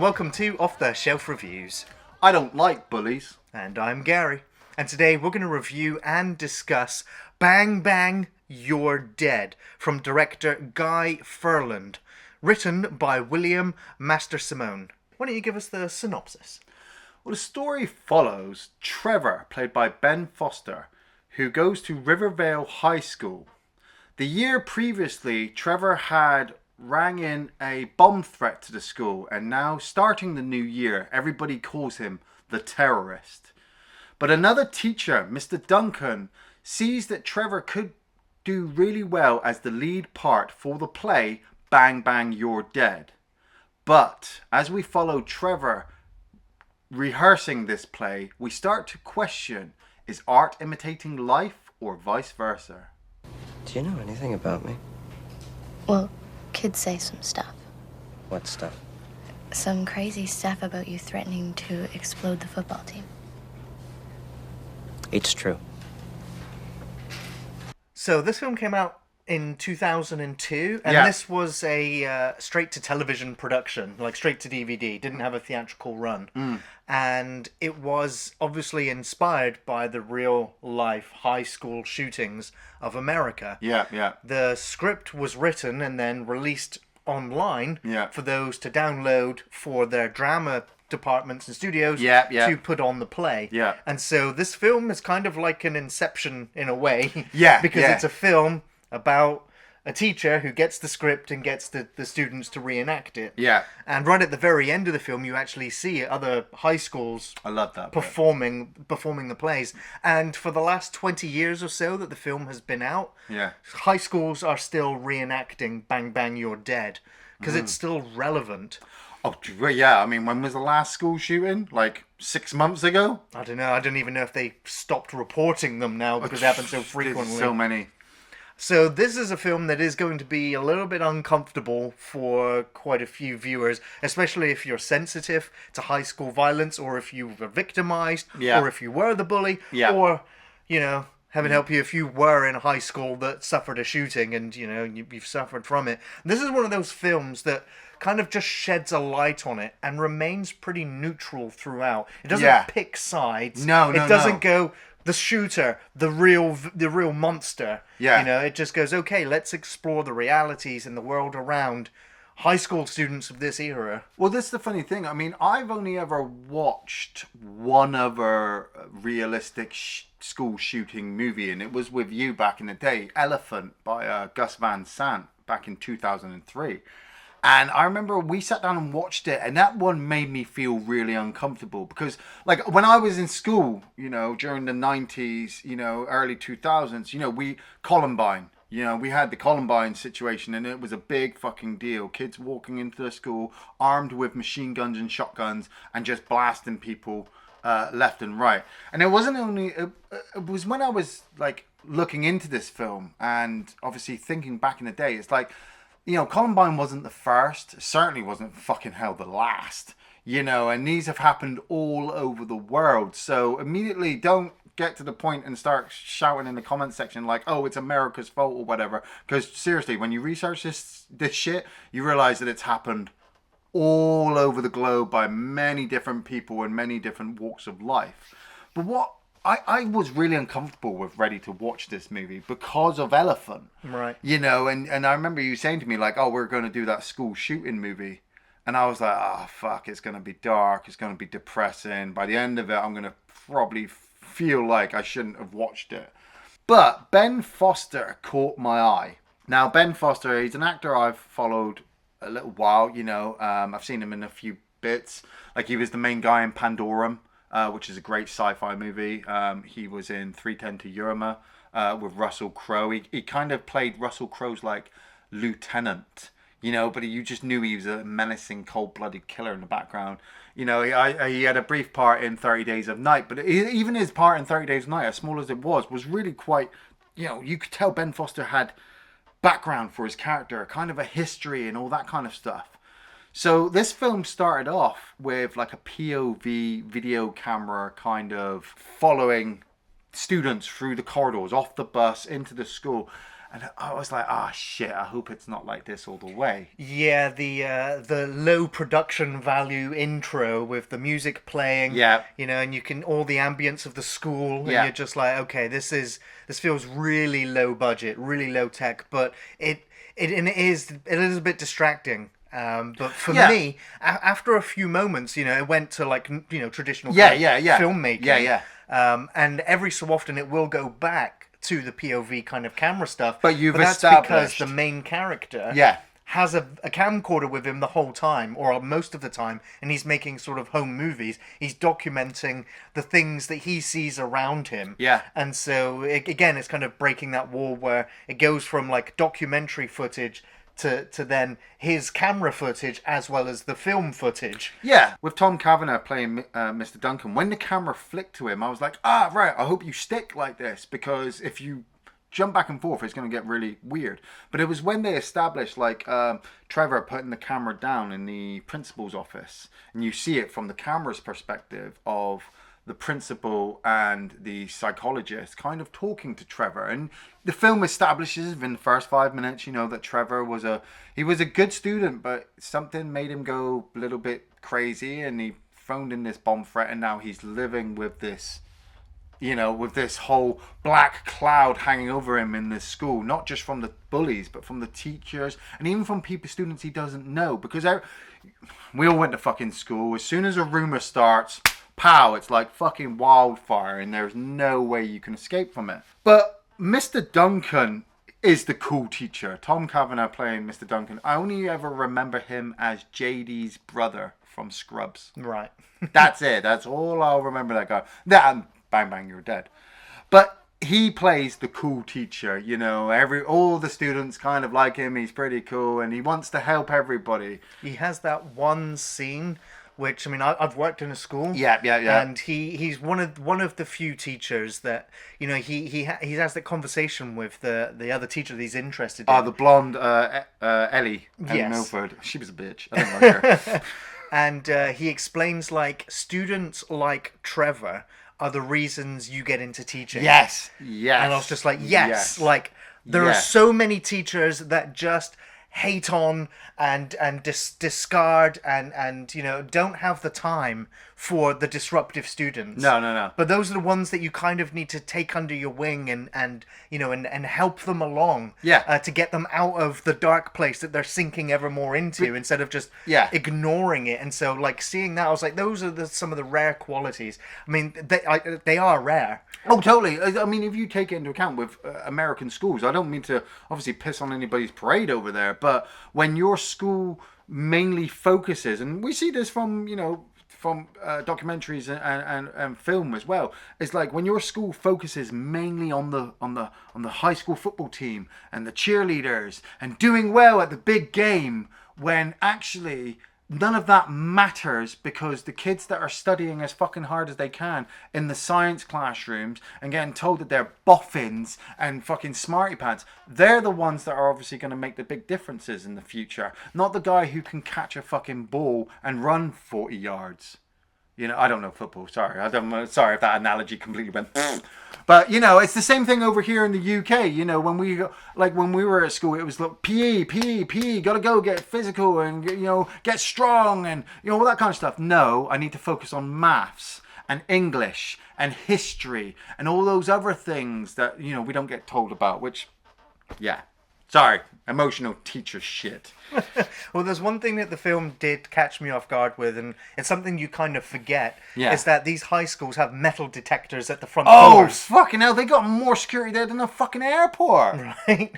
welcome to Off the Shelf Reviews. I don't like bullies. And I'm Gary. And today we're going to review and discuss Bang Bang, You're Dead from director Guy Ferland, written by William Mastersimone. Why don't you give us the synopsis? Well, the story follows Trevor, played by Ben Foster, who goes to Rivervale High School. The year previously, Trevor had rang in a bomb threat to the school, and now, starting the new year, everybody calls him the terrorist. But another teacher, Mr. Duncan, sees that Trevor could do really well as the lead part for the play Bang Bang You're Dead. But as we follow Trevor rehearsing this play, we start to question, is art imitating life or vice versa? Do you know anything about me? Well, kids say some stuff. What stuff? Some crazy stuff about you threatening to explode the football team. It's true. So this film came out in 2002, and Yeah. this was a straight-to-television production, like straight-to-DVD, didn't have a theatrical run. And it was obviously inspired by the real-life high school shootings of America. Yeah. The script was written and then released online Yeah. for those to download for their drama departments and studios Yeah. to put on the play. Yeah. And so this film is kind of like an Inception in a way. Yeah, because yeah. it's a film about a teacher who gets the script and gets the students to reenact it. Yeah. And right at the very end of the film, you actually see other high schools I love that bit. performing the plays. And for the last 20 years or so that the film has been out, Yeah. high schools are still reenacting Bang Bang You're Dead because it's still relevant. Oh, yeah. I mean, when was the last school shooting? Like 6 months ago? I don't know. I don't even know if they stopped reporting them now because it happens so frequently. There's so many. So this is a film that is going to be a little bit uncomfortable for quite a few viewers, especially if you're sensitive to high school violence, or if you were victimized, Yeah. or if you were the bully, Yeah. or, heaven help you, if you were in a high school that suffered a shooting and, you've suffered from it. This is one of those films that kind of just sheds a light on it and remains pretty neutral throughout. It doesn't Yeah. pick sides. No, It doesn't go the shooter, the real monster. Yeah. It just goes, okay, let's explore the realities in the world around high school students of this era. Well, this is the funny thing. I mean, I've only ever watched one other realistic school shooting movie, and it was with you back in the day, Elephant by Gus Van Sant back in 2003. And I remember we sat down and watched it, and that one made me feel really uncomfortable because, like, when I was in school, during the 90s, early 2000s, Columbine, we had the Columbine situation, and it was a big fucking deal. Kids walking into the school armed with machine guns and shotguns and just blasting people left and right. And it wasn't only, it was when I was, like, looking into this film and obviously thinking back in the day, it's like, Columbine wasn't the first, certainly wasn't fucking hell the last, and these have happened all over the world. So immediately don't get to the point and start shouting in the comment section like, oh, it's America's fault or whatever. Because seriously, when you research this shit, you realize that it's happened all over the globe by many different people in many different walks of life. But what I was really uncomfortable with ready to watch this movie because of Elephant. Right. And I remember you saying to me like, oh, we're going to do that school shooting movie. And I was like, oh, fuck, it's going to be dark. It's going to be depressing. By the end of it, I'm going to probably feel like I shouldn't have watched it. But Ben Foster caught my eye. Now, Ben Foster, he's an actor I've followed a little while, I've seen him in a few bits. Like he was the main guy in Pandorum. Which is a great sci-fi movie. He was in 3:10 to Yuma with Russell Crowe. He kind of played Russell Crowe's like lieutenant, but you just knew he was a menacing, cold-blooded killer in the background. He had a brief part in 30 Days of Night, but even his part in 30 Days of Night, as small as it was really quite, you could tell Ben Foster had background for his character, kind of a history and all that kind of stuff. So this film started off with like a POV video camera kind of following students through the corridors, off the bus, into the school. And I was like, ah, shit, I hope it's not like this all the way. Yeah, the low production value intro with the music playing, Yeah. you know, and you can all the ambience of the school, and Yeah. you're just like, okay, this feels really low budget, really low tech, but it is a bit distracting. But for Yeah. me, after a few moments, you know, it went to like traditional Yeah, kind of yeah. filmmaking. Yeah. And every so often it will go back to the POV kind of camera stuff. But you've that's established- because the main character Yeah. has a camcorder with him the whole time, or most of the time, and he's making sort of home movies. He's documenting the things that he sees around him. Yeah. And so, again, it's kind of breaking that wall where it goes from, like, documentary footage to then his camera footage as well as the film footage. Yeah, with Tom Cavanagh playing Mr. Duncan, when the camera flicked to him, I was like, ah, right, I hope you stick like this, because if you jump back and forth, it's going to get really weird. But it was when they established, like, Trevor putting the camera down in the principal's office, and you see it from the camera's perspective of the principal and the psychologist kind of talking to Trevor. And the film establishes in the first 5 minutes, you know, that Trevor was a good student, but something made him go a little bit crazy, and he phoned in this bomb threat, and now he's living with this, you know, with this whole black cloud hanging over him in this school, not just from the bullies, but from the teachers, and even from students he doesn't know, because we all went to fucking school. As soon as a rumor starts, pow, it's like fucking wildfire, and there's no way you can escape from it. But Mr. Duncan is the cool teacher. Tom Cavanagh playing Mr. Duncan. I only ever remember him as JD's brother from Scrubs. Right. That's it. That's all I'll remember that guy. That and Bang Bang, You're Dead. But he plays the cool teacher, you know. All the students kind of like him. He's pretty cool, and he wants to help everybody. He has that one scene, which, I mean, I've worked in a school. Yeah. And he's one of the few teachers that, you know, he has that conversation with the other teacher that he's interested in. Oh, the blonde Ellie Yes. Milford. She was a bitch. I don't like her. And he explains, like, students like Trevor are the reasons you get into teaching. Yes. And I was just like, yes. Like, there are Yes. so many teachers that just hate on and discard and you know, don't have the time for the disruptive students. No. But those are the ones that you kind of need to take under your wing and you know, and help them along. Yeah. To get them out of the dark place that they're sinking ever more into, instead of just ignoring it. And so, like, seeing that, I was like, those are some of the rare qualities. I mean, they are rare. Oh, totally. I mean, if you take it into account with American schools, I don't mean to obviously piss on anybody's parade over there, but when your school mainly focuses, and we see this from, you know, from documentaries and film as well, it's like when your school focuses mainly on the high school football team and the cheerleaders and doing well at the big game, when actually none of that matters, because the kids that are studying as fucking hard as they can in the science classrooms and getting told that they're boffins and fucking smarty pants, they're the ones that are obviously going to make the big differences in the future. Not the guy who can catch a fucking ball and run 40 yards. You know, I don't know football. Sorry, sorry if that analogy completely went. But you know, it's the same thing over here in the UK. You know, when we were at school, it was like PE. Gotta go get physical and, you know, get strong and, you know, all that kind of stuff. No, I need to focus on maths and English and history and all those other things that, you know, we don't get told about. Which, yeah. Sorry, emotional teacher shit. Well, there's one thing that the film did catch me off guard with, and it's something you kind of forget, Yeah. is that these high schools have metal detectors at the front Oh, doors. fucking hell, they got more security there than a fucking airport. Right?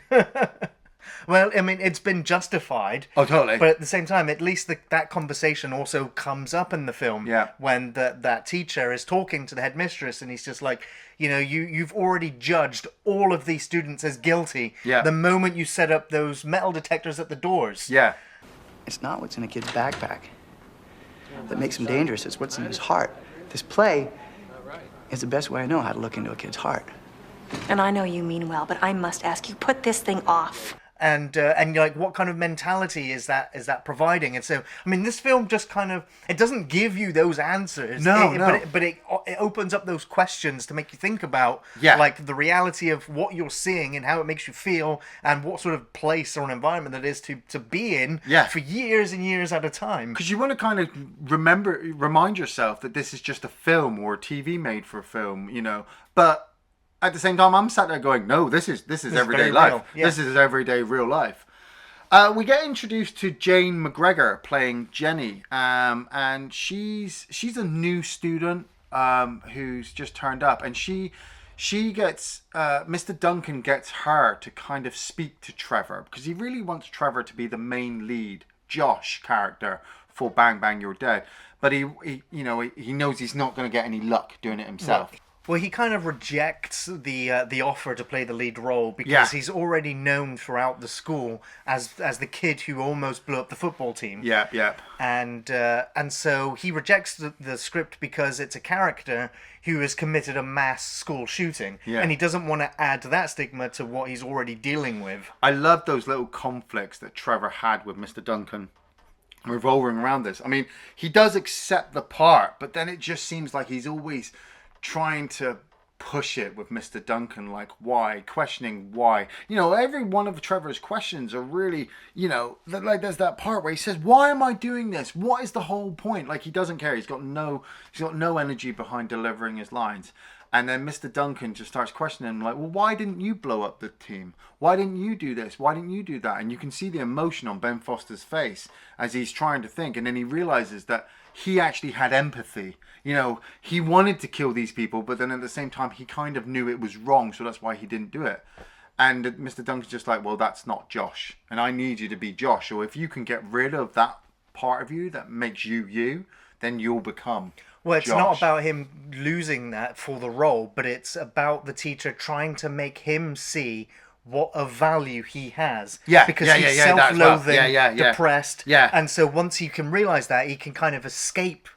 Well, I mean, it's been justified. Oh, totally. But at the same time, at least that conversation also comes up in the film. Yeah. When that teacher is talking to the headmistress, and he's just like, you know, you've already judged all of these students as guilty. Yeah. The moment you set up those metal detectors at the doors. Yeah. It's not what's in a kid's backpack that makes him dangerous. It's what's in his heart. This play is the best way I know how to look into a kid's heart. And I know you mean well, but I must ask you, put this thing off. And you're like, what kind of mentality is that providing? And so, I mean, this film just kind of, it doesn't give you those answers. No. But it opens up those questions to make you think about, Yeah. like, the reality of what you're seeing and how it makes you feel, and what sort of place or an environment that is to be in Yeah. for years and years at a time. Because you want to kind of remind yourself that this is just a film or a TV made for a film, you know. But at the same time, I'm sat there going, no, this is everyday very life. real, yeah. This is everyday real life. We get introduced to Jane McGregor playing Jenny, and she's a new student who's just turned up, and she gets Mr. Duncan gets her to kind of speak to Trevor, because he really wants Trevor to be the main lead Josh character for Bang Bang You're Dead, but he knows he's not going to get any luck doing it himself. Well, he kind of rejects the offer to play the lead role because Yeah. he's already known throughout the school as the kid who almost blew up the football team. Yeah. And so he rejects the script because it's a character who has committed a mass school shooting, Yeah. and he doesn't want to add that stigma to what he's already dealing with. I love those little conflicts that Trevor had with Mr. Duncan revolving around this. I mean, he does accept the part, but then it just seems like he's always trying to push it with Mr. Duncan, like why, questioning why. You know, every one of Trevor's questions are really, you know, like there's that part where he says, why am I doing this? What is the whole point? Like, he doesn't care. He's got no energy behind delivering his lines. And then Mr. Duncan just starts questioning him, like, well, why didn't you blow up the team? Why didn't you do this? Why didn't you do that? And you can see the emotion on Ben Foster's face as he's trying to think. And then he realizes that he actually had empathy. You know, he wanted to kill these people, but then at the same time, he kind of knew it was wrong. So that's why he didn't do it. And Mr. Duncan's just like, well, that's not Josh. And I need you to be Josh. Or if you can get rid of that part of you that makes you you, then you'll become Well, it's Josh. not about him losing that for the role, but it's about the teacher trying to make him see what a value he has. Yeah, because yeah, he's yeah, that as well. self-loathing, Yeah. depressed. Yeah. And so once he can realize that, he can kind of escape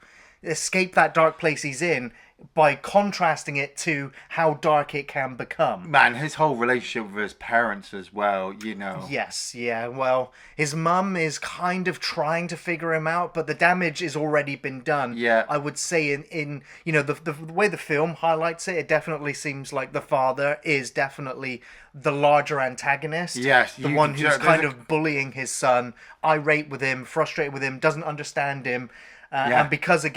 that dark place he's in by contrasting it to how dark it can become. Man, his whole relationship with his parents as well, you know. Yes, yeah. Well, his mum is kind of trying to figure him out, but the damage has already been done. Yeah. I would say in you know, the way the film highlights it, it definitely seems like the father is definitely the larger antagonist. Yes, The you one can- who's there's kind a- of bullying his son, irate with him, frustrated with him, doesn't understand him. Yeah. And because of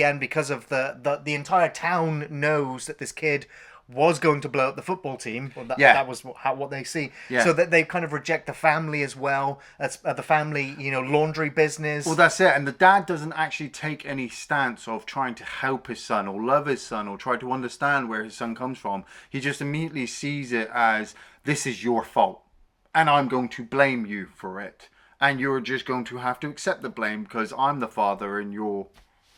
the entire town knows that this kid was going to blow up the football team. Well, that was what they see. Yeah. So that they kind of reject the family as well. That's the family, you know, laundry business. Well, that's it. And the dad doesn't actually take any stance of trying to help his son or love his son or try to understand where his son comes from. He just immediately sees it as, this is your fault, and I'm going to blame you for it. And you're just going to have to accept the blame because I'm the father and you're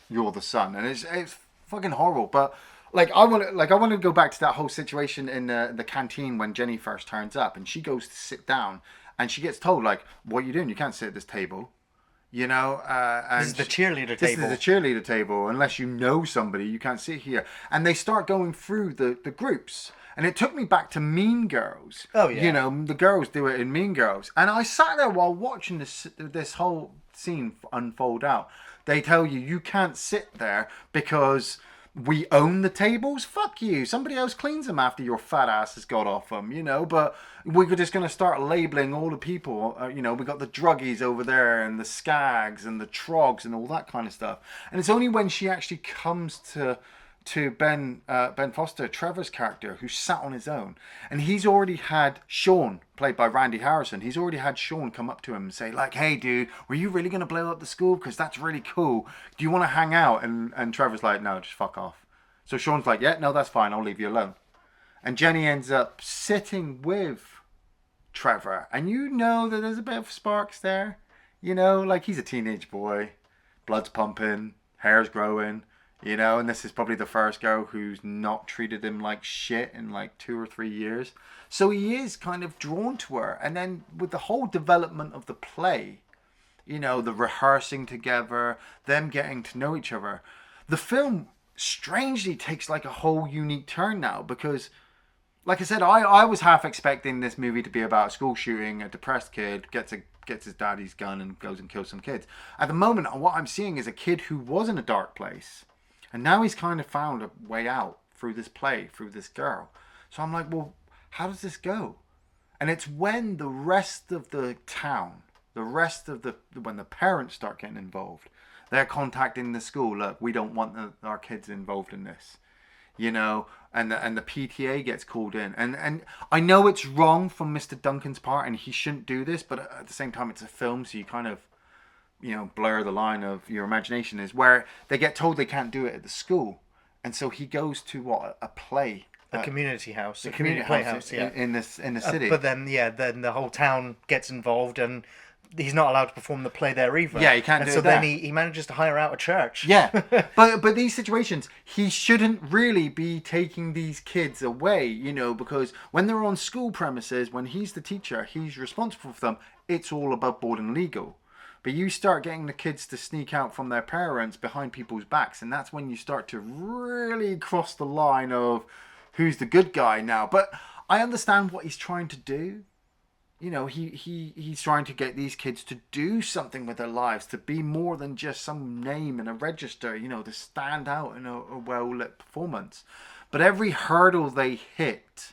the son. And it's fucking horrible. But I want to go back to that whole situation in the canteen when Jenny first turns up and she goes to sit down and she gets told, like, what are you doing? You can't sit at this table. You know, and This is the cheerleader this table. is the cheerleader table. Unless you know somebody, you can't sit here. And they start going through the groups. And it took me back to Mean Girls. Oh, yeah. You know, the girls do it in Mean Girls. And I sat there while watching this whole scene unfold out. They tell you can't sit there because we own the tables. Fuck you. Somebody else cleans them after your fat ass has got off them, you know. But we're just going to start labeling all the people. You know, we got the druggies over there and the skags and the trogs and all that kind of stuff. And it's only when she actually comes to Ben Foster, Trevor's character, who sat on his own, and he's already had Sean, played by Randy Harrison. He's already had Sean come up to him and say, like, "Hey, dude, were you really gonna blow up the school? Because that's really cool. Do you want to hang out?" And Trevor's like, "No, just fuck off." So Sean's like, "Yeah, no, that's fine. I'll leave you alone." And Jenny ends up sitting with Trevor, and you know that there's a bit of sparks there. You know, like, he's a teenage boy, blood's pumping, hair's growing. You know, and this is probably the first girl who's not treated him like shit in like 2 or 3 years. So he is kind of drawn to her. And then with the whole development of the play, you know, the rehearsing together, them getting to know each other, the film strangely takes like a whole unique turn now because like I said, I was half expecting this movie to be about a school shooting. A depressed kid gets his daddy's gun and goes and kills some kids. At the moment, what I'm seeing is a kid who was in a dark place, and now he's kind of found a way out through this play, through this girl. So I'm like, well, how does this go? And it's when the rest of the town, when the parents start getting involved, they're contacting the school. Look, we don't want our kids involved in this, you know. And the PTA gets called in, and I know it's wrong from Mr. Duncan's part, and he shouldn't do this. But at the same time, it's a film, so you kind of, you know, blur the line of your imagination. Is where they get told they can't do it at the school, and so he goes to a play. A community house, a community playhouse, yeah, in the city. But then the whole town gets involved, and he's not allowed to perform the play there either. Yeah, he can't and do so it there. then he manages to hire out a church. Yeah, but these situations, he shouldn't really be taking these kids away, you know, because when they're on school premises, when he's the teacher, he's responsible for them. It's all above board and legal. But you start getting the kids to sneak out from their parents behind people's backs, and that's when you start to really cross the line of who's the good guy now. But I understand what he's trying to do. You know, he's trying to get these kids to do something with their lives, to be more than just some name in a register, you know, to stand out in a well-lit performance. But every hurdle they hit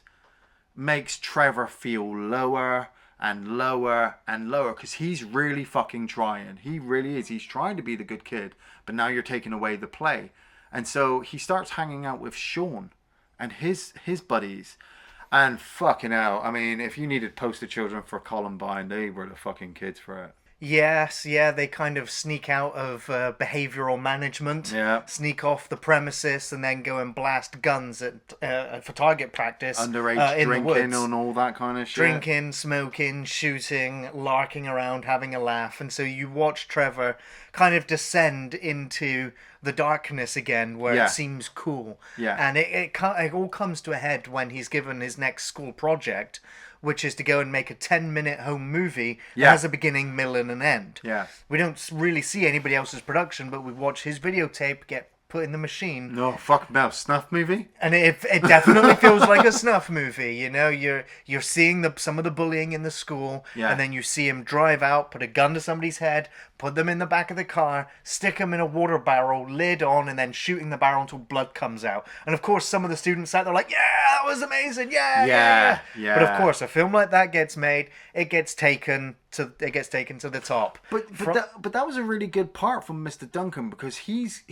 makes Trevor feel lower and lower and lower, because he's really fucking trying. He really is. He's trying to be the good kid, but now you're taking away the play. And so he starts hanging out with Sean and his buddies. And fucking hell, I mean, if you needed poster children for Columbine, they were the fucking kids for it. Yes, yeah, they kind of sneak out of behavioural management, Yeah. sneak off the premises, and then go and blast guns for target practice. Underage in the drinking woods. and all that kind of shit. Drinking, smoking, shooting, larking around, having a laugh. And so you watch Trevor kind of descend into the darkness again, where Yeah. it seems cool. Yeah. And it all comes to a head when he's given his next school project, which is to go and make a 10-minute home movie that Yeah. has a beginning, middle, and an end. Yeah. We don't really see anybody else's production, but we watch his videotape get put in the machine. No, fuck no, snuff movie? And it definitely feels like a snuff movie. You know, you're seeing some of the bullying in the school, Yeah. and then you see him drive out, put a gun to somebody's head, put them in the back of the car, stick them in a water barrel, lid on, and then shooting the barrel until blood comes out. And of course, some of the students out there like, yeah, that was amazing, yeah. Yeah. But of course, a film like that gets made, it gets taken to the top. But that was a really good part from Mr. Duncan, because he's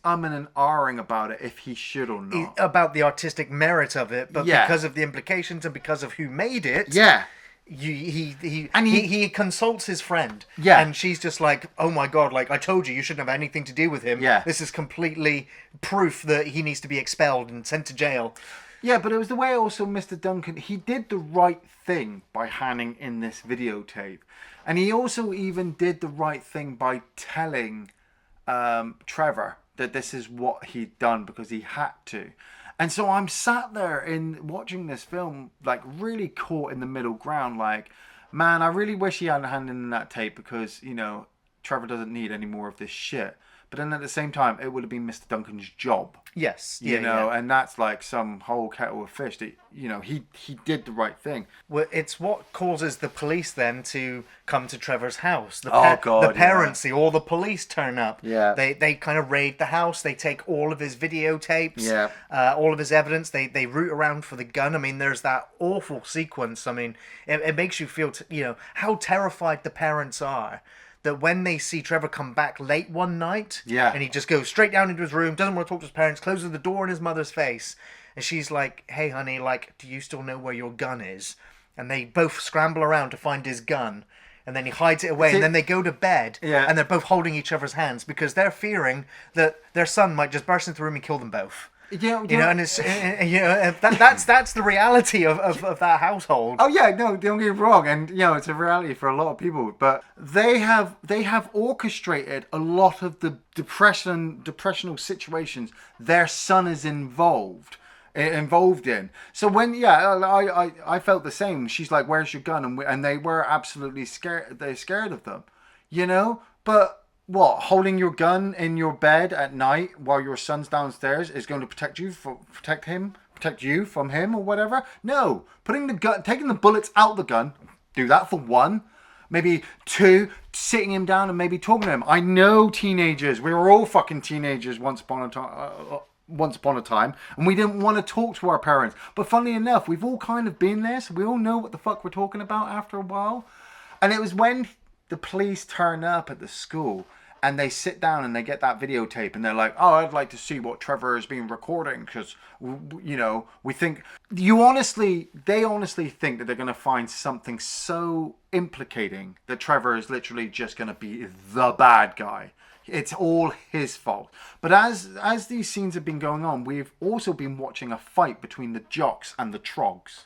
umming and ahhing about it if he should or not. About the artistic merit of it, but Yeah. because of the implications and because of who made it, Yeah. he consults his friend, Yeah. and she's just like, oh my god, like, I told you shouldn't have anything to do with him. Yeah. This is completely proof that he needs to be expelled and sent to jail. Yeah, but it was the way also Mr. Duncan, he did the right thing by handing in this videotape. And he also even did the right thing by telling Trevor that this is what he'd done because he had to. And so I'm sat there in watching this film, like really caught in the middle ground, like, man, I really wish he hadn't handed in that tape, because, you know, Trevor doesn't need any more of this shit. But then at the same time, it would have been Mr. Duncan's job. Yes. You know, and that's like some whole kettle of fish that, you know, he did the right thing. Well, it's what causes the police then to come to Trevor's house. The God, parents see all the police turn up. Yeah. They kind of raid the house. They take all of his videotapes. Yeah. All of his evidence. They root around for the gun. I mean, there's that awful sequence. I mean, it makes you feel, you know, how terrified the parents are. That when they see Trevor come back late one night, Yeah. and he just goes straight down into his room, doesn't want to talk to his parents, closes the door in his mother's face, and she's like, hey honey, like, do you still know where your gun is? And they both scramble around to find his gun, and then he hides it away, and then they go to bed, Yeah. and they're both holding each other's hands because they're fearing that their son might just burst into the room and kill them both. Yeah, You know, and it's that's the reality of that household. Oh yeah, no, don't get me wrong, and you know it's a reality for a lot of people. But they have orchestrated a lot of the depressional situations their son is involved in. So when I felt the same. She's like, "Where's your gun?" And they were absolutely scared. They're scared of them, you know. But what, holding your gun in your bed at night while your son's downstairs is going to protect him protect you from him or whatever. No, putting the gun, taking the bullets out the gun. Do that for one. Maybe two, sitting him down and maybe talking to him. I know teenagers. We were all fucking teenagers once upon a time, and we didn't want to talk to our parents. But funnily enough, we've all kind of been there, so we all know what the fuck we're talking about after a while. And it was when the police turn up at the school and they sit down and they get that videotape and they're like, oh, I'd like to see what Trevor has been recording because, you know, we think... They honestly think that they're going to find something so implicating that Trevor is literally just going to be the bad guy. It's all his fault. But as these scenes have been going on, we've also been watching a fight between the jocks and the trogs.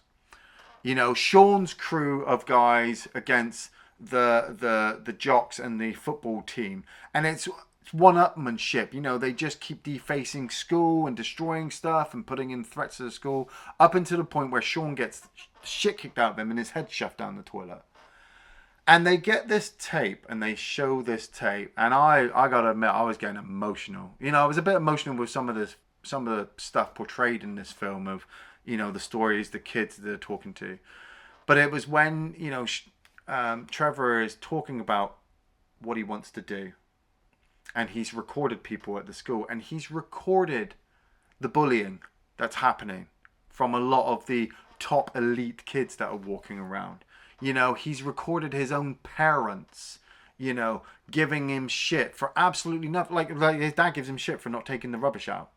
You know, Sean's crew of guys against the jocks and the football team, and it's one-upmanship. You know, they just keep defacing school and destroying stuff and putting in threats to the school up until the point where Sean gets shit kicked out of him and his head shoved down the toilet. And they get this tape and they show this tape, and I gotta admit, I was getting emotional. You know, I was a bit emotional with some of the stuff portrayed in this film of, you know, the stories, the kids they're talking to. But it was when, you know, Trevor is talking about what he wants to do, and he's recorded people at the school, and he's recorded the bullying that's happening from a lot of the top elite kids that are walking around. You know, he's recorded his own parents, you know, giving him shit for absolutely nothing. Like his dad gives him shit for not taking the rubbish out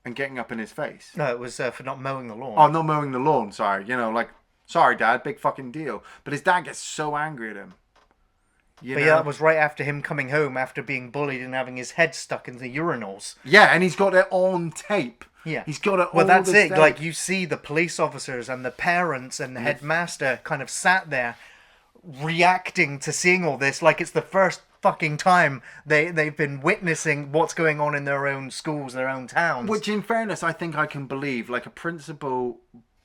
and getting up in his face. No, it was for not mowing the lawn. Oh, not mowing the lawn, sorry. You know, like, sorry, Dad, big fucking deal. But his dad gets so angry at him. But yeah, that was right after him coming home after being bullied and having his head stuck in the urinals. Yeah, and he's got it on tape. Yeah. He's got it Well, all that's it. tape. Like, you see the police officers and the parents and the headmaster kind of sat there reacting to seeing all this like it's the first fucking time they've been witnessing what's going on in their own schools, their own towns. Which, in fairness, I think I can believe. Like, a principal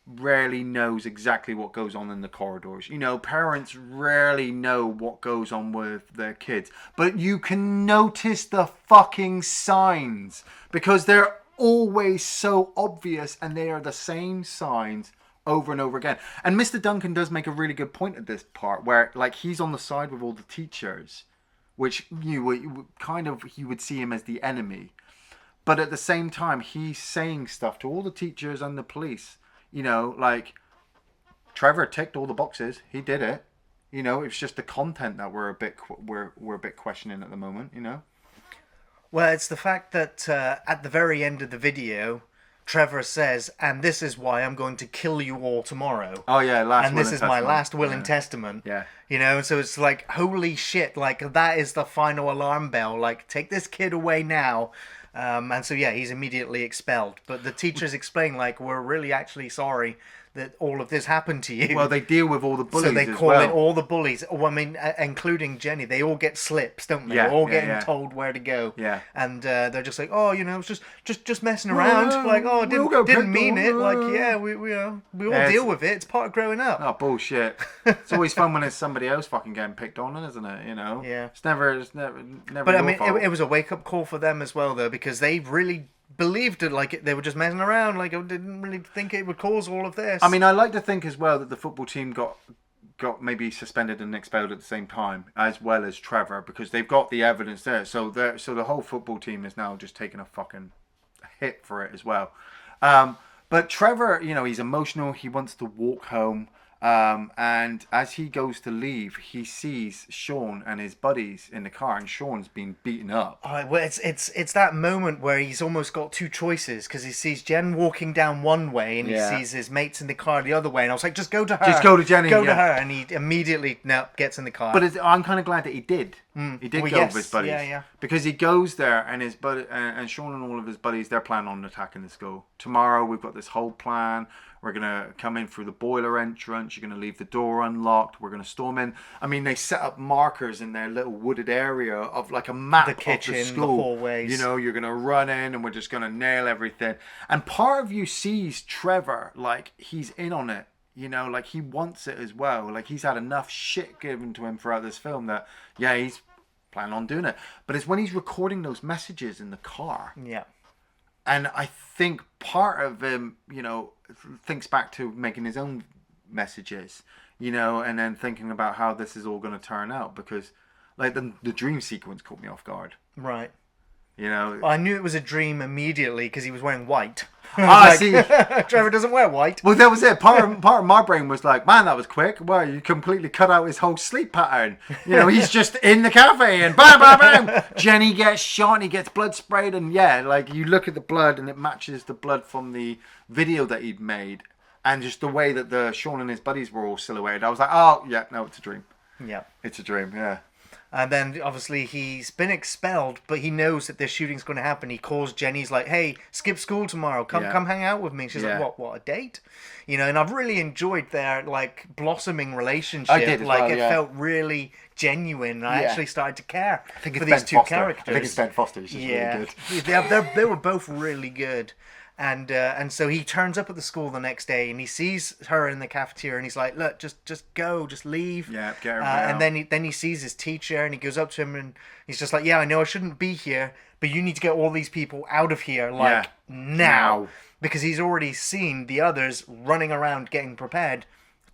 rarely knows exactly what goes on in the corridors. You know, parents rarely know what goes on with their kids. But you can notice the fucking signs because they're always so obvious, and they are the same signs over and over again. And Mr. Duncan does make a really good point at this part where, like, he's on the side with all the teachers, which you would see him as the enemy. But at the same time, he's saying stuff to all the teachers and the police. You know, like, Trevor ticked all the boxes. He did it. You know, it's just the content that we're a bit questioning at the moment, you know? Well, it's the fact that at the very end of the video, Trevor says, and this is why I'm going to kill you all tomorrow. Oh, yeah, and this is my last will and testament. Yeah. You know, so it's like, holy shit, like, that is the final alarm bell. Like, take this kid away now. And so, yeah, he's immediately expelled. But the teachers explain, like, we're really actually sorry that all of this happened to you. Well, they deal with all the bullies so they as call well. in all the bullies. Well, I mean, including Jenny. They all get slips, don't they? Yeah, They're all yeah, getting yeah. told where to go. Yeah. And they're just like, oh, you know, it's just messing around. Like, oh, we'll go didn't pick mean on, it. Like, yeah, we all deal with it. It's part of growing up. Oh, bullshit. It's always fun when it's somebody else fucking getting picked on, isn't it? You know? Yeah. It's never But, I your mean, fault. it was a wake-up call for them as well, though, because they really believed it, like they were just messing around, like I didn't really think it would cause all of this. I mean, I like to think as well that the football team got maybe suspended and expelled at the same time, as well as Trevor, because they've got the evidence there. So the whole football team is now just taking a fucking hit for it as well. But Trevor, you know, he's emotional. He wants to walk home. And as he goes to leave, he sees Sean and his buddies in the car, and Sean's been beaten up. Oh, well, it's that moment where he's almost got two choices, because he sees Jen walking down one way and he sees his mates in the car the other way, and I was like, just go to her. Just go to Jenny. Go to her, and he immediately gets in the car. But I'm kind of glad that he did. He did go with his buddies. Yeah. Because he goes there, and his buddy and Sean and all of his buddies, they're planning on attacking the school. Tomorrow we've got this whole plan. We're going to come in through the boiler entrance. You're going to leave the door unlocked. We're going to storm in. I mean, they set up markers in their little wooded area of like a map The kitchen, of the the school. hallways. You know, you're going to run in and we're just going to nail everything. And part of you sees Trevor, like, he's in on it. You know, like, he wants it as well. Like, he's had enough shit given to him throughout this film that, yeah, he's planning on doing it. But it's when he's recording those messages in the car. Yeah. And I think part of him, thinks back to making his own messages, and then thinking about how this is all going to turn out, because like the dream sequence caught me off guard. Right. Well, I knew it was a dream immediately because he was wearing white. See. Trevor doesn't wear white. Well, that was it. Part of my brain was like, man, that was quick. Well, you completely cut out his whole sleep pattern. He's just in the cafe and bam, bam, bam. Jenny gets shot and he gets blood sprayed. And you look at the blood and it matches the blood from the video that he'd made. And just the way that Sean and his buddies were all silhouetted. I was like, oh, yeah, no, it's a dream. Yeah. It's a dream, yeah. And then, obviously, he's been expelled, but he knows that this shooting's going to happen. He calls Jenny. He's like, hey, skip school tomorrow. Come hang out with me. She's like, what, a date? And I've really enjoyed their, like, blossoming relationship. I did as well, it felt really genuine. I actually started to care for these Ben two Foster. characters. I think it's Ben Foster. He's just really good. They were both really good. And so he turns up at the school the next day and he sees her in the cafeteria and he's like, look, just go, just leave. Yeah, get her and out. then he sees his teacher and he goes up to him and he's just like, yeah, I know I shouldn't be here, but you need to get all these people out of here now. Because he's already seen the others running around getting prepared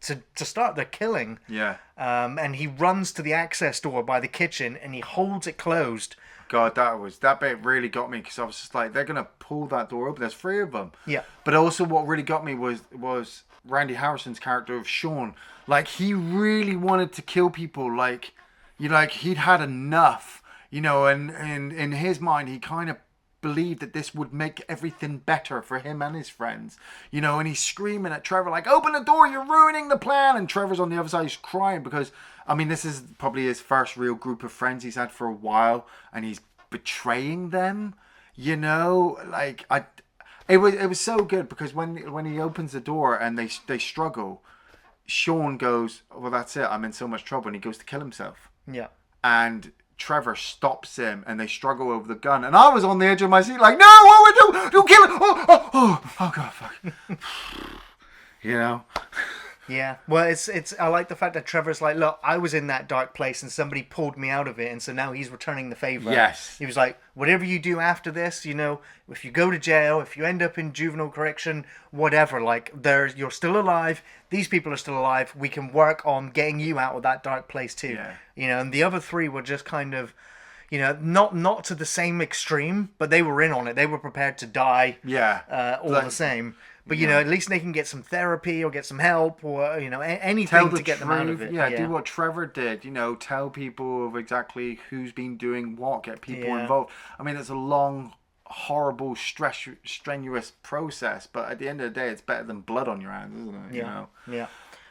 to start their killing. Yeah. And he runs to the access door by the kitchen and he holds it closed. God, that bit really got me, because I was just like, they're gonna pull that door open. There's 3 of them. Yeah. But also, what really got me was Randy Harrison's character of Sean. Like, he really wanted to kill people. Like, he'd had enough. And in his mind, he kind of believed that this would make everything better for him and his friends. And he's screaming at Trevor like, open the door, you're ruining the plan. And Trevor's on the other side, he's crying because, I mean, this is probably his first real group of friends he's had for a while, and he's betraying them. Like, it was so good, because when he opens the door and they struggle, Sean goes, well, that's it, I'm in so much trouble, and he goes to kill himself. Yeah. And Trevor stops him and they struggle over the gun, and I was on the edge of my seat like, no, what don't kill him. Oh god, fuck. Yeah, well, it's. I like the fact that Trevor's like, look, I was in that dark place and somebody pulled me out of it, and so now he's returning the favor. Yes. He was like, whatever you do after this, if you go to jail, if you end up in juvenile correction, whatever, like, you're still alive, these people are still alive, we can work on getting you out of that dark place too. Yeah. And the other 3 were just kind of, not to the same extreme, but they were in on it. They were prepared to die. Yeah. All the same. But, at least they can get some therapy or get some help or, anything to get them out of it. Yeah, do what Trevor did. Tell people of exactly who's been doing what, get people involved. I mean, it's a long, horrible, strenuous process, but at the end of the day, it's better than blood on your hands, isn't it? Yeah.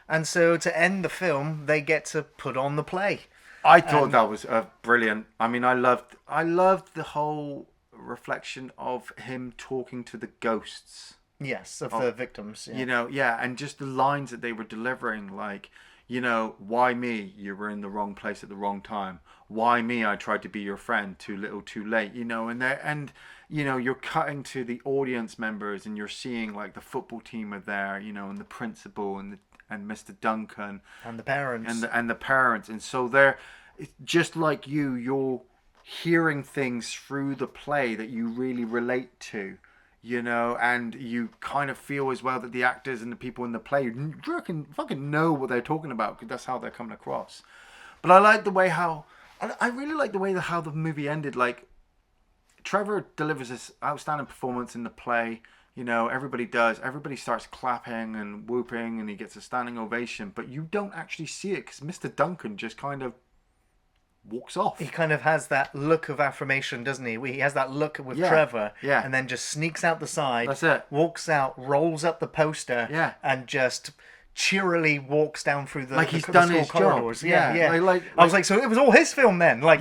And so to end the film, they get to put on the play. I thought that was brilliant. I mean, I loved the whole reflection of him talking to the ghosts. Yes, of the victims. Yeah. And just the lines that they were delivering, like, why me? You were in the wrong place at the wrong time. Why me? I tried to be your friend. Too little, too late. And you're cutting to the audience members, and you're seeing like the football team are there, and the principal and Mr. Duncan and the parents and the parents, and so they're just like you're hearing things through the play that you really relate to. And you kind of feel as well that the actors and the people in the play fucking know what they're talking about, because that's how they're coming across. But I like the way I really like the way how the movie ended. Like, Trevor delivers this outstanding performance in the play. Everybody does. Everybody starts clapping and whooping, and he gets a standing ovation. But you don't actually see it, because Mr. Duncan just kind of walks off. He kind of has that look of affirmation, doesn't he? He has that look with Trevor, and then just sneaks out the side. That's it. Walks out, rolls up the poster, and just cheerily walks down through the like he's the done school his corridors. job. Yeah. Like, I was like, so it was all his film then. Like,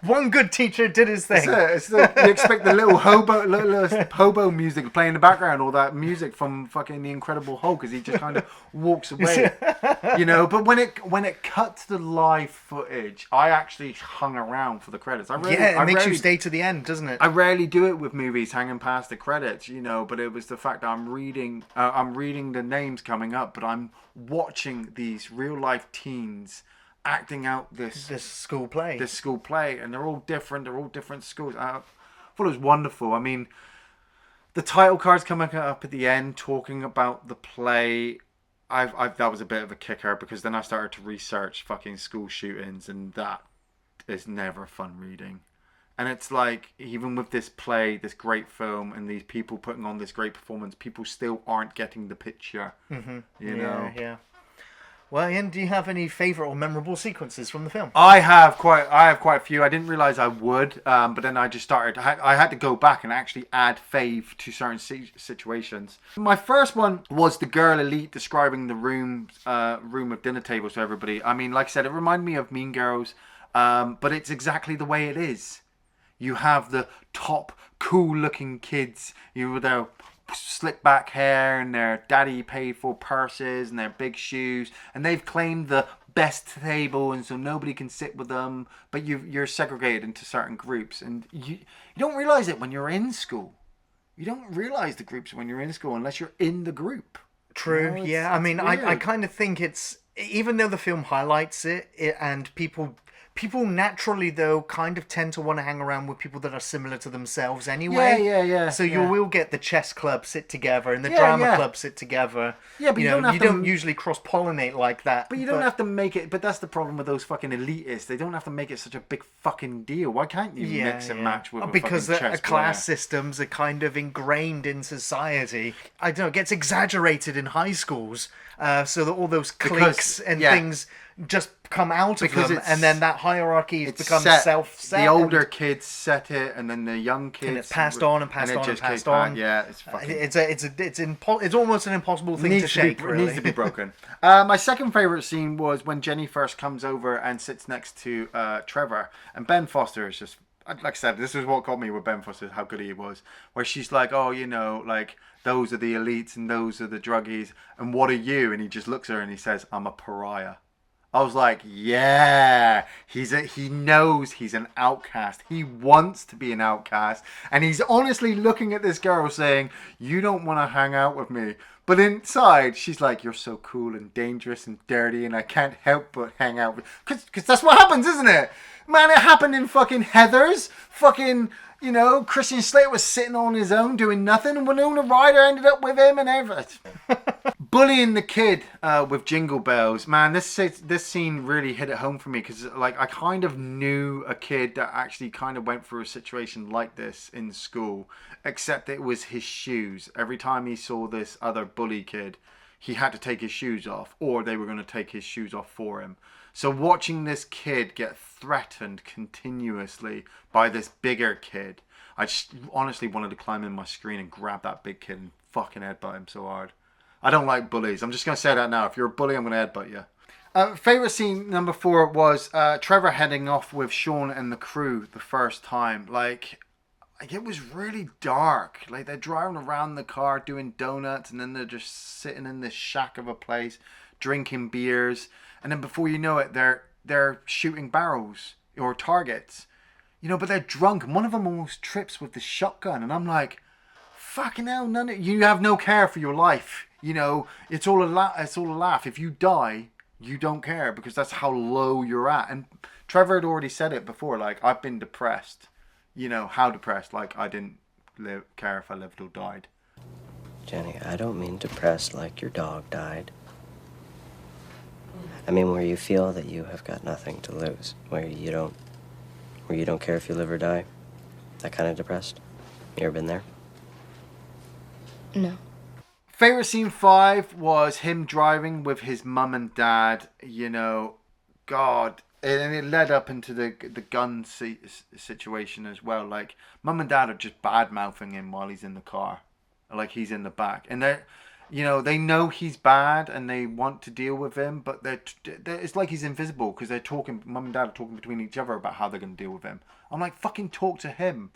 one good teacher did his thing. You expect the little hobo music playing in the background, or that music from fucking The Incredible Hulk, as he just kind of walks away. But when it cut to the live footage, I actually hung around for the credits. It makes you stay to the end, doesn't it? I rarely do it with movies, hanging past the credits, but it was the fact that I'm reading the names coming up, but I'm watching these real life teens acting out this school play, and they're all different schools. I thought it was wonderful. I mean, The title cards coming up at the end talking about the play. That was a bit of a kicker because then I started to research fucking school shootings, and that is never fun reading. And it's like, even with this play, this great film, and these people putting on this great performance, people still aren't getting the picture. Mm-hmm. You know? Yeah. Well, Ian, do you have any favourite or memorable sequences from the film? I have quite a few. I didn't realise I would, but then I just started. I had to go back and actually add fave to certain situations. My first one was the girl elite describing the room of dinner tables to everybody. I mean, like I said, it reminded me of Mean Girls, but it's exactly the way it is. You have the top cool-looking kids, with their slick back hair and their daddy paid for purses and their big shoes, and they've claimed the best table, and so nobody can sit with them, but you're segregated into certain groups, and you don't realize it when you're in school. You don't realize the groups when you're in school unless you're in the group. True. I mean, I kind of think it's, even though the film highlights it and people naturally, though, kind of tend to want to hang around with people that are similar to themselves anyway. Yeah. So you will get the chess club sit together and the drama club sit together. Yeah, but you don't usually cross-pollinate like that. But you don't have to make it... But that's the problem with those fucking elitists. They don't have to make it such a big fucking deal. Why can't you mix and match with because a fucking chess class player? systems are kind of ingrained in society. I don't know, it gets exaggerated in high schools so that all those cliques and things just come out of them, and then that hierarchy becomes self-set. The older kids set it, and then the young kids, and it's passed on and passed on and passed on. Yeah, it's fucking. It's almost an impossible thing to shake. It needs to be broken. My second favorite scene was when Jenny first comes over and sits next to Trevor, and Ben Foster is just. Like I said, this is what got me with Ben Foster, how good he was. Where she's like, oh, like, those are the elites and those are the druggies, and what are you? And he just looks at her and he says, I'm a pariah. I was like, yeah, he knows he's an outcast. He wants to be an outcast. And he's honestly looking at this girl saying, you don't want to hang out with me. But inside, she's like, you're so cool and dangerous and dirty, and I can't help but hang out with you. Because that's what happens, isn't it? Man, it happened in fucking Heathers. Fucking, Christian Slater was sitting on his own doing nothing, and Winona Ryder ended up with him and everything. Bullying the kid with Jingle Bells. Man, this scene really hit it home for me because, like, I kind of knew a kid that actually kind of went through a situation like this in school, except it was his shoes. Every time he saw this other bully kid, he had to take his shoes off, or they were going to take his shoes off for him. So watching this kid get threatened continuously by this bigger kid, I just honestly wanted to climb in my screen and grab that big kid and fucking headbutt him so hard. I don't like bullies. I'm just going to say that now. If you're a bully, I'm going to headbutt you. Favourite scene number 4 was Trevor heading off with Sean and the crew the first time. Like, it was really dark. Like, they're driving around the car doing donuts, and then they're just sitting in this shack of a place drinking beers. And then before you know it, they're shooting barrels or targets. But they're drunk, and one of them almost trips with the shotgun. And I'm like, fucking hell, you have no care for your life. It's all a laugh. If you die, you don't care because that's how low you're at. And Trevor had already said it before, like, I've been depressed. How depressed? Like, I didn't care if I lived or died. Jenny, I don't mean depressed like your dog died. I mean where you feel that you have got nothing to lose, where you don't care if you live or die. That kind of depressed. You ever been there? No. Favorite scene 5 was him driving with his mum and dad. God, and it led up into the gun situation as well. Like, mum and dad are just bad mouthing him while he's in the car, like he's in the back, and they know he's bad and they want to deal with him, but it's like he's invisible because they're talking. Mum and dad are talking between each other about how they're going to deal with him. I'm like, fucking talk to him.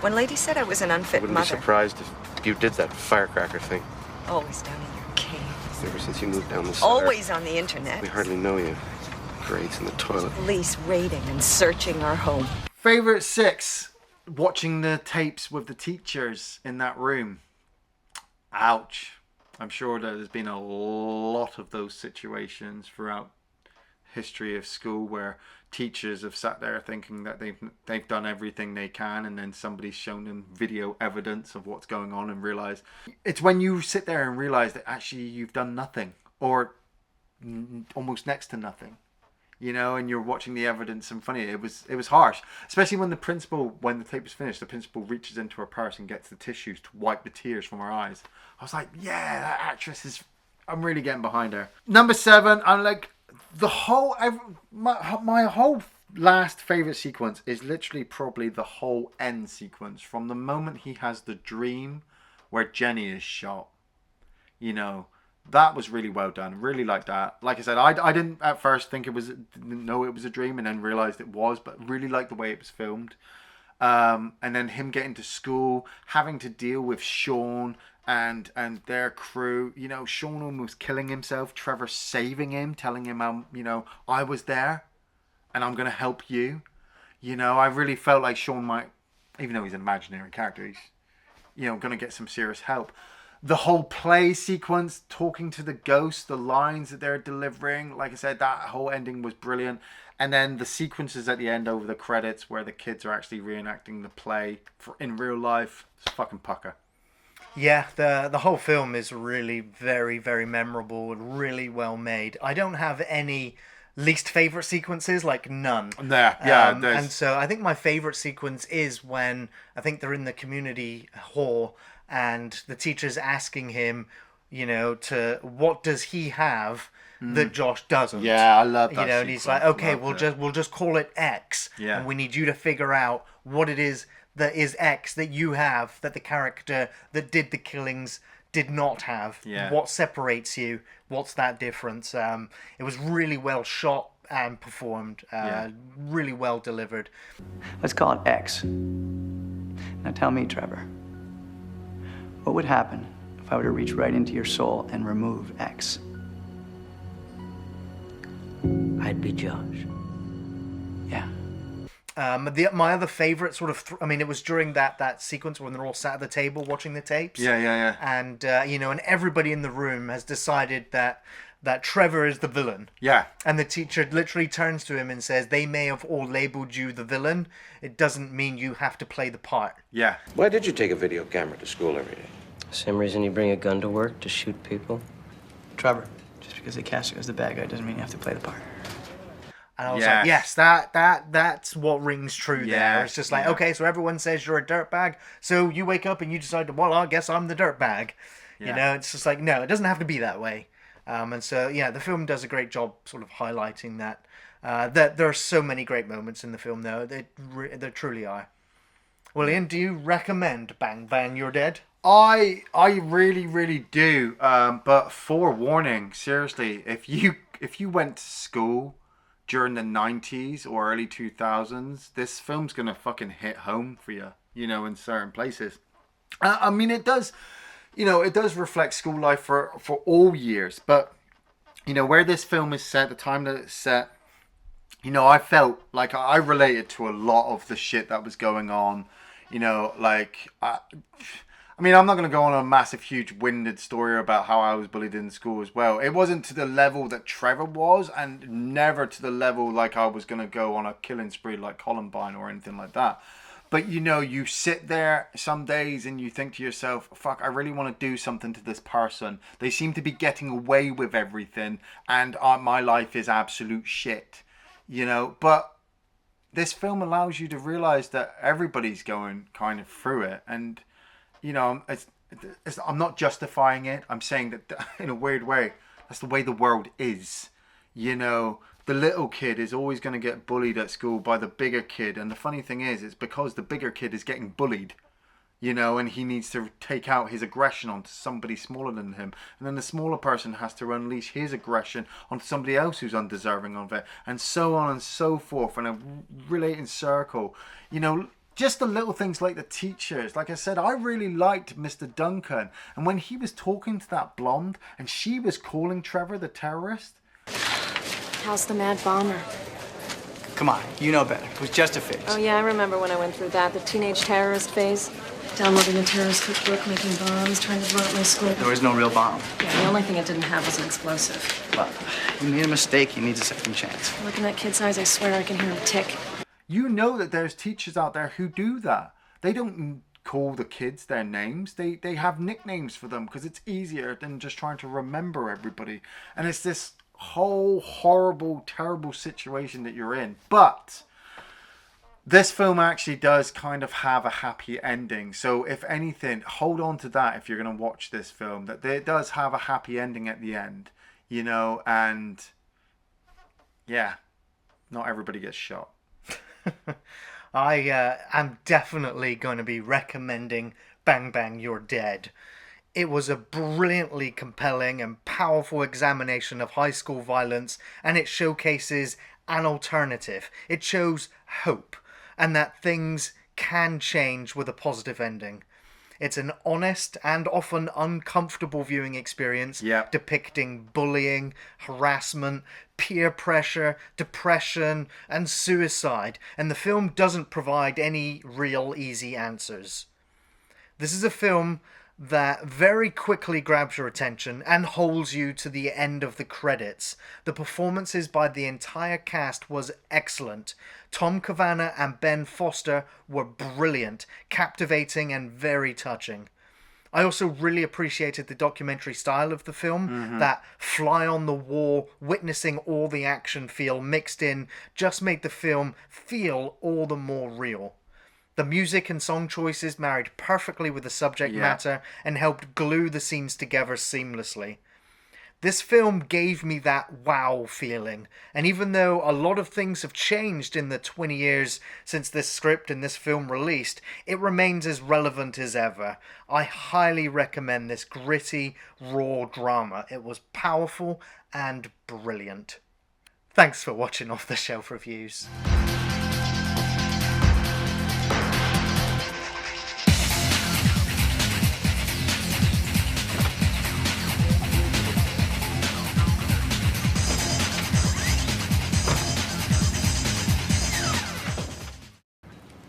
When Lady said I was an unfit Wouldn't mother. be surprised if you did that firecracker thing. Always down in your cave. Ever since you moved down the cellar. Always on the internet. We hardly know you. Grades in the toilet. Police raiding and searching our home. Favorite 6, watching the tapes with the teachers in that room. Ouch. I'm sure that there's been a lot of those situations throughout history of school where teachers have sat there thinking that they've done everything they can, and then somebody's shown them video evidence of what's going on and realize it's when you sit there and realize that actually you've done nothing or almost next to nothing, you know, and you're watching the evidence in front of you. It was harsh, especially when the tape was finished, the principal reaches into her purse and gets the tissues to wipe the tears from her eyes. I was like, yeah, that actress is, I'm really getting behind her. Number 7, I'm like, my whole last favorite sequence is literally probably the whole end sequence, from the moment he has the dream where Jenny is shot. You know, that was really well done. Really like that. Like I said, I didn't at first didn't know it was a dream, and then realized it was, but really liked the way it was filmed. And then him getting to school, having to deal with Sean and their crew, you know, Sean almost killing himself, Trevor saving him, telling him, you know, I was there and I'm going to help you. You know, I really felt like Sean might, even though he's an imaginary character, he's, you know, going to get some serious help. The whole play sequence, talking to the ghost, the lines that they're delivering, like I said, that whole ending was brilliant. And then the sequences at the end over the credits where the kids are actually reenacting the play in real life, it's fucking pucker. Yeah, the whole film is really very, very memorable and really well made. I don't have any least favorite sequences, like none. Yeah, and so I think my favorite sequence is when I think they're in the community hall and the teacher's asking him, you know, what does he have that Josh doesn't? Yeah, I love that. You know, and he's like, okay, we'll just call it X. Yeah. And we need you to figure out what it is that is X that you have that the character that did the killings did not have. Yeah. What separates you? What's that difference? It was really well shot and performed. Really well delivered. Let's call it X. Now tell me, Trevor, what would happen if I were to reach right into your soul and remove X? I'd be Josh. Yeah. My other favorite sort of, it was during that sequence when they're all sat at the table watching the tapes. Yeah. And, you know, and everybody in the room has decided that Trevor is the villain. Yeah. And the teacher literally turns to him and says, they may have all labeled you the villain. It doesn't mean you have to play the part. Yeah. Why did you take a video camera to school every day? Same reason you bring a gun to work, to shoot people. Trevor, just because they cast you as the bad guy doesn't mean you have to play the part. And I was like, yes, that's what rings true there. It's just like, okay, so everyone says you're a dirtbag, so you wake up and you decide, well, I guess I'm the dirtbag. Yeah. You know, it's just like, no, it doesn't have to be that way. And so, yeah, the film does a great job sort of highlighting that. That there are so many great moments in the film, though. There truly are. Well, Iain, do you recommend Bang Bang You're Dead? I really, really do. But forewarning, seriously, if you went to school during the 90s or early 2000s, this film's gonna fucking hit home for you, you know, in certain places. I mean, it does, you know, it does reflect school life for all years, but, you know, where this film is set, the time that it's set, you know, I felt like I related to a lot of the shit that was going on, you know, like, I mean, I'm not going to go on a massive, huge, winded story about how I was bullied in school as well. It wasn't to the level that Trevor was, and never to the level like I was going to go on a killing spree like Columbine or anything like that. But, you know, you sit there some days and you think to yourself, fuck, I really want to do something to this person. They seem to be getting away with everything, and my life is absolute shit. You know, but this film allows you to realize that everybody's going kind of through it, and you know, I'm not justifying it. I'm saying that in a weird way, that's the way the world is. You know, the little kid is always going to get bullied at school by the bigger kid. And the funny thing is, it's because the bigger kid is getting bullied, you know, and he needs to take out his aggression onto somebody smaller than him. And then the smaller person has to unleash his aggression onto somebody else who's undeserving of it. And so on and so forth in a relating circle, you know. Just the little things like the teachers. Like I said, I really liked Mr. Duncan. And when he was talking to that blonde and she was calling Trevor the terrorist. How's the mad bomber? Come on, you know better. It was just a phase. Oh, yeah, I remember when I went through that, the teenage terrorist phase. Downloading a terrorist cookbook, making bombs, trying to blow up my school. There was no real bomb. Yeah, the only thing it didn't have was an explosive. Well, he made a mistake. He needs a second chance. Look in that kid's eyes, I swear I can hear him tick. You know that there's teachers out there who do that. They don't call the kids their names. They have nicknames for them because it's easier than just trying to remember everybody. And it's this whole horrible, terrible situation that you're in. But this film actually does kind of have a happy ending. So if anything, hold on to that if you're going to watch this film. That it does have a happy ending at the end. You know, and yeah, not everybody gets shot. I am definitely going to be recommending Bang Bang You're Dead. It was a brilliantly compelling and powerful examination of high school violence, and it showcases an alternative. It shows hope, and that things can change with a positive ending. It's an honest and often uncomfortable viewing experience, depicting bullying, harassment, peer pressure, depression, and suicide, and the film doesn't provide any real easy answers. This is a film that very quickly grabs your attention and holds you to the end of the credits. The performances by the entire cast was excellent. Tom Cavanagh and Ben Foster were brilliant, captivating and very touching. I also really appreciated the documentary style of the film. That fly on the wall, witnessing all the action feel mixed in just made the film feel all the more real. The music and song choices married perfectly with the subject matter and helped glue the scenes together seamlessly. This film gave me that wow feeling, and even though a lot of things have changed in the 20 years since this script and this film released, it remains as relevant as ever. I highly recommend this gritty, raw drama. It was powerful and brilliant. Thanks for watching Off the Shelf Reviews.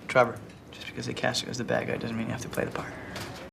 Trevor, just because they cast you as the bad guy doesn't mean you have to play the part.